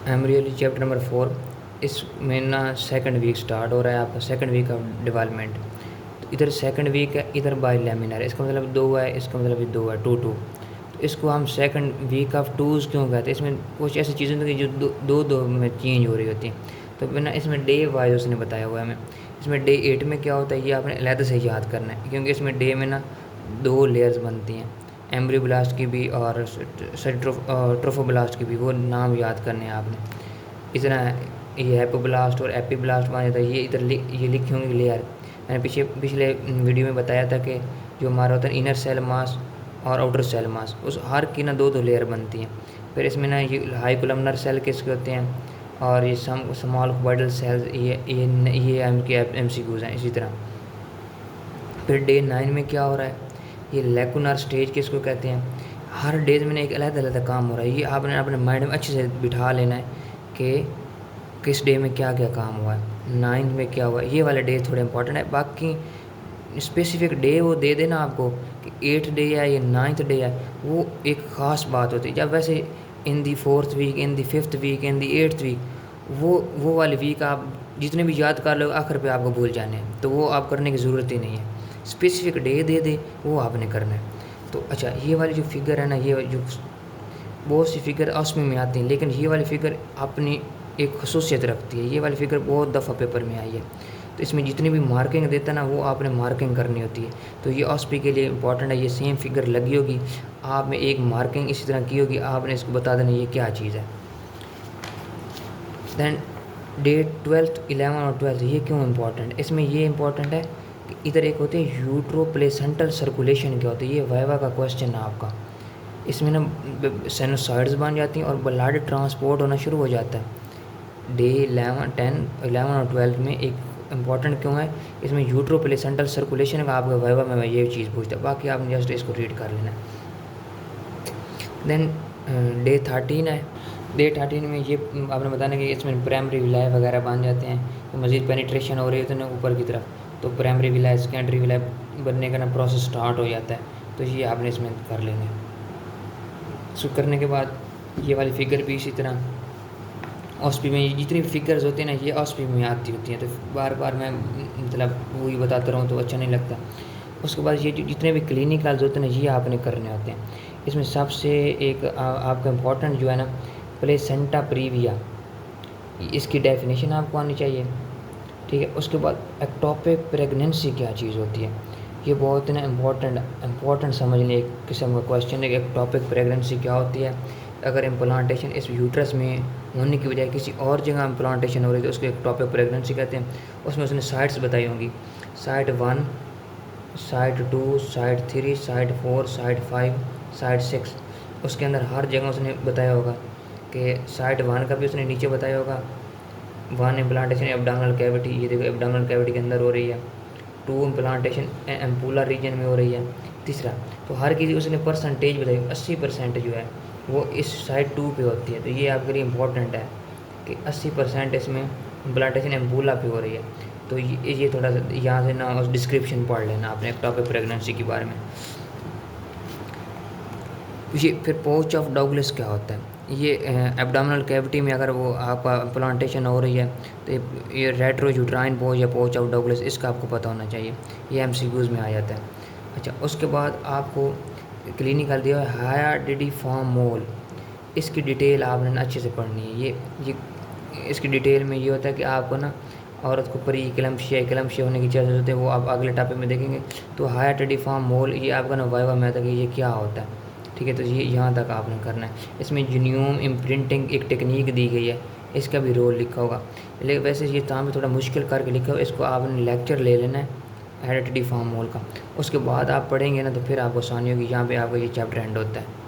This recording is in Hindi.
Embryology chapter number 4। इसमें ना सेकंड वीक स्टार्ट हो रहा है आपका, सेकंड वीक ऑफ डेवलपमेंट। तो इधर सेकंड वीक है, इधर बाई लैमिनर, इसका मतलब 2 है, इसका मतलब भी 2 है, 2 2। तो इसको हम सेकंड वीक ऑफ टूज़ क्यों कहते हैं? इसमें कुछ ऐसी चीज़ें होती हैं जो दो दो में चेंज हो रही होती हैं। तो बिना इसमें डे वाइज उसने बताया हुआ है हमें। इसमें डे 8 में क्या होता है ये आपने अलग से याद करना है, क्योंकि इसमें डे में ना 2 लेयर्स बनती हैं, एम्ब्रियोब्लास्ट की भी और ट्रोफोब्लास्ट की भी। वो नाम याद करने हैं आपने। इतना ये हेपोब्लास्ट और एपिब्लास्ट माना जाता है। ये इधर ये लिखे होंगे लेयर। मैंने पिछले वीडियो में बताया था कि जो हमारा होता है इनर सेल मास और आउटर सेल मास, उस हर की ना 2 2 लेयर बनती हैं। फिर इसमें ना ये हाई कोलमनर सेल किसके होते हैं, और ये स्मॉल क्यूबॉइडल सेल्स, ये MCQs हैं। इसी तरह फिर डे 9 में क्या हो रहा है, ये लेकुनर स्टेज किसको कहते हैं। हर डेज में एक अलग अलग काम हो रहा है। ये आपने अपने माइंड में अच्छे से बिठा लेना है कि किस डे में क्या क्या काम हुआ है, 9th में क्या हुआ है। ये वाले डे थोड़े इंपॉर्टेंट है। बाकी स्पेसिफिक डे वो दे देना आपको कि 8th डे है या 9th डे है, वो एक ख़ास बात होती है। जब वैसे इन दी 4th वीक, इन दी 5th वीक, इन दी 8th वीक, वो वाली वीक आप जितने भी याद कर लो आखिर पे आपको भूल जाने हैं, तो वो आप करने की ज़रूरत ही नहीं है। स्पेसिफिक डे दे दे वो आपने करना है। तो अच्छा, ये वाली जो फिगर है ना, ये जो बहुत सी फिगर ऑस्मी में आती हैं, लेकिन ये वाली फिगर अपनी एक खसूसियत रखती है। ये वाली फिगर बहुत दफ़ा पेपर में आई है। तो इसमें जितनी भी मार्किंग देता है ना, वो आपने मार्किंग करनी होती है। तो ये ऑस्पी के लिए इंपॉर्टेंट है। ये सेम फिगर लगी होगी, आपने एक मार्किंग इसी तरह की होगी, आपने इसको बता देना ये क्या चीज़ है। दैन डे 12th, 11 और 12 ये क्यों इंपॉर्टेंट? इसमें ये इंपॉर्टेंट है कि इधर एक होती है यूट्रोप्लेसेंटल सर्कुलेशन। क्या होती है? ये वाइवा का क्वेश्चन है आपका। इसमें ना साइनोसाइड्स बन जाती हैं और ब्लड ट्रांसपोर्ट होना शुरू हो जाता है। डे 11, 10, 11 और 12 में एक इम्पॉर्टेंट क्यों है? इसमें यूट्रोप्लेसेंटल सर्कुलेशन का आपका वाइवा में ये चीज़ पूछता है। बाकी आपने जस्ट इसको रीड कर लेना है। देन डे 13 है। डे 13 में ये आपने बताना कि इसमें प्राइमरी विलाय वगैरह बन जाते हैं। तो मज़ीद पेनिट्रेशन हो रही है तो ना ऊपर की तरफ, तो प्राइमरी विलाय सेकेंडरी विलाय बनने का ना प्रोसेस स्टार्ट हो जाता है। तो ये आपने इसमें कर लेना है। सो करने के बाद ये वाली फिगर भी इसी तरह ऑस्पी में जितनी फिगर्स होती हैं ना, ये ऑस्पी में आती होती हैं। तो बार बार मैं मतलब वही बताता रहूँ तो अच्छा नहीं लगता। उसके बाद ये जितने भी क्लिनिकल्स होते हैं ना, ये आपने करने होते हैं। इसमें सबसे एक आपका इम्पोर्टेंट जो है ना, प्लेसेंटा प्रीविया, इसकी डेफिनेशन आपको आनी चाहिए। ठीक है। उसके बाद एक्टोपिक प्रेगनेंसी क्या चीज़ होती है, ये बहुत ना इम्पोर्टेंट समझने एक किस्म का क्वेश्चन है कि एक्टोपिक प्रेगनेंसी क्या होती है। अगर इम्प्लांटेशन इस यूट्रस में होने की बजाय किसी और जगह इम्प्लांटेशन हो रही है तो उसको एक्टोपिक प्रेगनेंसी कहते हैं। उसमें उसने साइट्स बताई होंगी, site 1, site 2, site 3, site 4, site 5, site 6। उसके अंदर हर जगह उसने बताया होगा कि साइट 1 का भी उसने नीचे बताया होगा। 1 इम्प्लांटेशन एब्डोमिनल कैविटी, ये देखो एब्डोमिनल कैविटी के अंदर हो रही है। 2 इम्प्लांटेशन एम्पुलर रीजन में हो रही है। तीसरा, तो हर की उसने परसेंटेज बताई, 80% जो है वो इस साइड 2 पे होती है। तो ये आपके लिए इम्पोर्टेंट है कि 80% इसमें इम्प्लांटेशन एम्पुला पे हो रही है। तो ये थोड़ा सा यहाँ से ना उस डिस्क्रिप्शन पढ़ लेना आपने एक्टोपिक प्रेगनेंसी के बारे में। ये फिर पोच ऑफ डॉगलेस क्या होता है? ये एब्डोमिनल कैविटी में अगर वो आपका इम्प्लांटेशन हो रही है तो ये रेट्रोयूट्राइन पोच या पोच ऑफ डॉगलेस, इसका आपको पता होना चाहिए। ये MCQs में आ जाता है। अच्छा, उसके बाद आपको क्लिनिकल दिया है हाइड्रोडिफॉर्म मोल। इसकी डिटेल आपने अच्छे से पढ़नी है। ये इसकी डिटेल में ये होता है कि आपको ना औरत को प्री इक्लम्शिया होने की चांसेस होते हैं, वो आप अगले टॉपिक में देखेंगे। तो हाइड्रोडिफॉर्म मोल ये आपका ना वाइवा में आता है कि ये क्या होता है। ठीक है। तो ये यहाँ तक आपने करना है। इसमें जीनोम इम्प्रिंटिंग एक टेक्निक दी गई है, इसका भी रोल लिखा होगा। लेकिन वैसे ये काम थोड़ा मुश्किल करके लिखा होगा, इसको आपने लेक्चर ले लेना है हेरिडिटी फॉर्म मोल का। उसके बाद आप पढ़ेंगे ना तो फिर आपको आसानी होगी। यहाँ पे आपका ये चैप्टर एंड होता है।